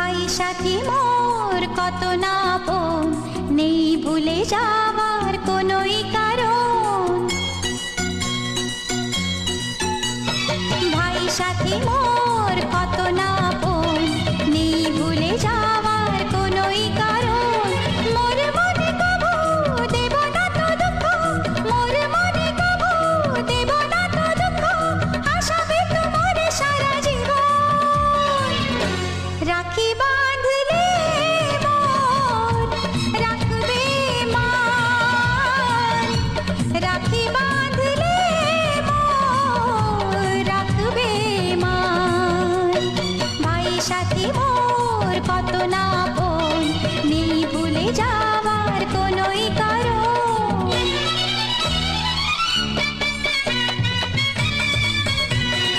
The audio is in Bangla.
ভাই সাথী মোর কত না আপন, নেই ভুলে যাবার কোনোই কারণ। ভাই সাথী মোর